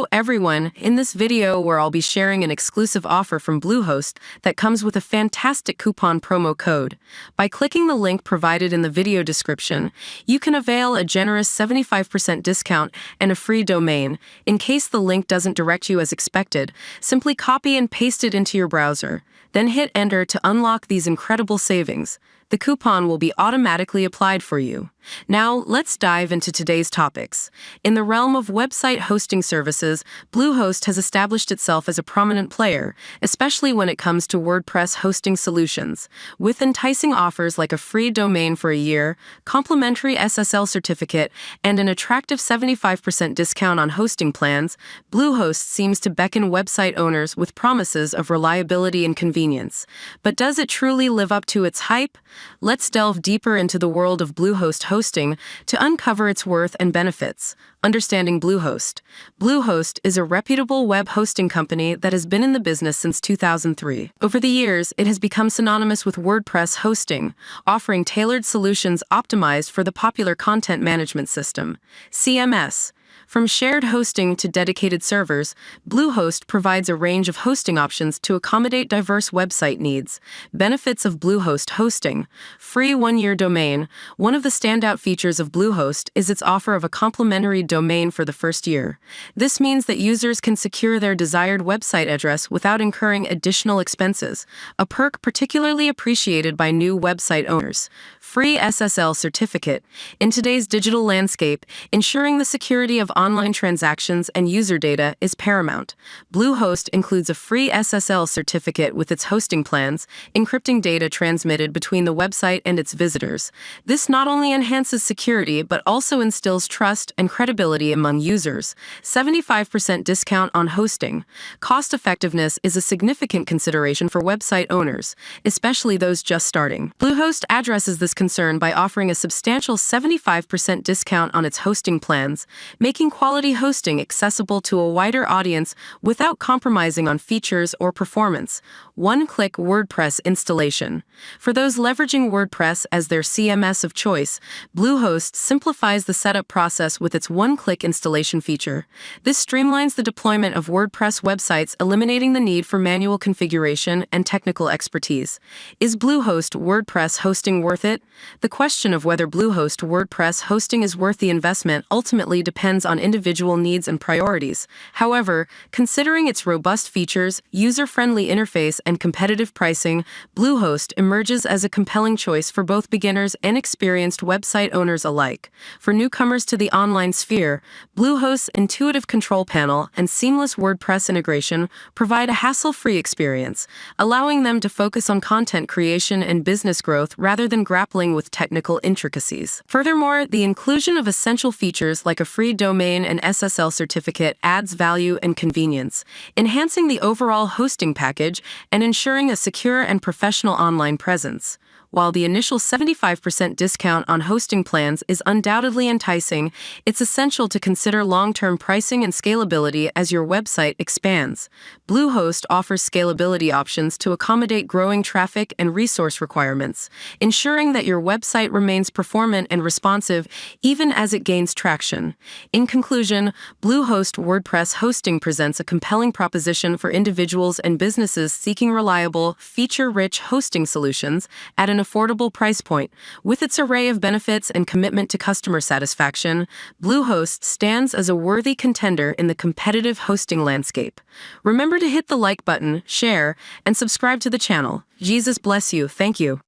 Hello everyone, in this video where I'll be sharing an exclusive offer from Bluehost that comes with a fantastic coupon promo code. By clicking the link provided in the video description, you can avail a generous 75% discount and a free domain. In case the link doesn't direct you as expected, simply copy and paste it into your browser. Then hit enter to unlock these incredible savings. The coupon will be automatically applied for you. Now, let's dive into today's topics. In the realm of website hosting services, Bluehost has established itself as a prominent player, especially when it comes to WordPress hosting solutions. With enticing offers like a free domain for a year, complimentary SSL certificate, and an attractive 75% discount on hosting plans, Bluehost seems to beckon website owners with promises of reliability and convenience. But does it truly live up to its hype? Let's delve deeper into the world of Bluehost hosting to uncover its worth and benefits. Understanding Bluehost. Bluehost is a reputable web hosting company that has been in the business since 2003. Over the years, it has become synonymous with WordPress hosting, offering tailored solutions optimized for the popular content management system, CMS. From shared hosting to dedicated servers, Bluehost provides a range of hosting options to accommodate diverse website needs. Benefits of Bluehost hosting. Free one-year domain. One of the standout features of Bluehost is its offer of a complimentary domain for the first year. This means that users can secure their desired website address without incurring additional expenses, a perk particularly appreciated by new website owners. Free SSL Certificate. In today's digital landscape, ensuring the security of online transactions and user data is paramount. Bluehost includes a free SSL certificate with its hosting plans, encrypting data transmitted between the website and its visitors. This not only enhances security but also instills trust and credibility among users. 75% discount on hosting. Cost effectiveness is a significant consideration for website owners, especially those just starting. Bluehost addresses this concern by offering a substantial 75% discount on its hosting plans, making quality hosting accessible to a wider audience without compromising on features or performance. One-click WordPress installation. For those leveraging WordPress as their CMS of choice, Bluehost simplifies the setup process with its one-click installation feature. This streamlines the deployment of WordPress websites, eliminating the need for manual configuration and technical expertise. Is Bluehost WordPress hosting worth it? The question of whether Bluehost WordPress hosting is worth the investment ultimately depends on individual needs and priorities. However, considering its robust features, user-friendly interface, and competitive pricing, Bluehost emerges as a compelling choice for both beginners and experienced website owners alike. For newcomers to the online sphere, Bluehost's intuitive control panel and seamless WordPress integration provide a hassle-free experience, allowing them to focus on content creation and business growth rather than grappling with technical intricacies. Furthermore, the inclusion of essential features like a free domain and SSL certificate adds value and convenience, enhancing the overall hosting package and ensuring a secure and professional online presence. While the initial 75% discount on hosting plans is undoubtedly enticing, it's essential to consider long-term pricing and scalability as your website expands. Bluehost offers scalability options to accommodate growing traffic and resource requirements, ensuring that your website remains performant and responsive even as it gains traction. In conclusion, Bluehost WordPress hosting presents a compelling proposition for individuals and businesses seeking reliable, feature-rich hosting solutions at an affordable price point. With its array of benefits and commitment to customer satisfaction, Bluehost stands as a worthy contender in the competitive hosting landscape. Remember to hit the like button, share, and subscribe to the channel. Jesus bless you. Thank you.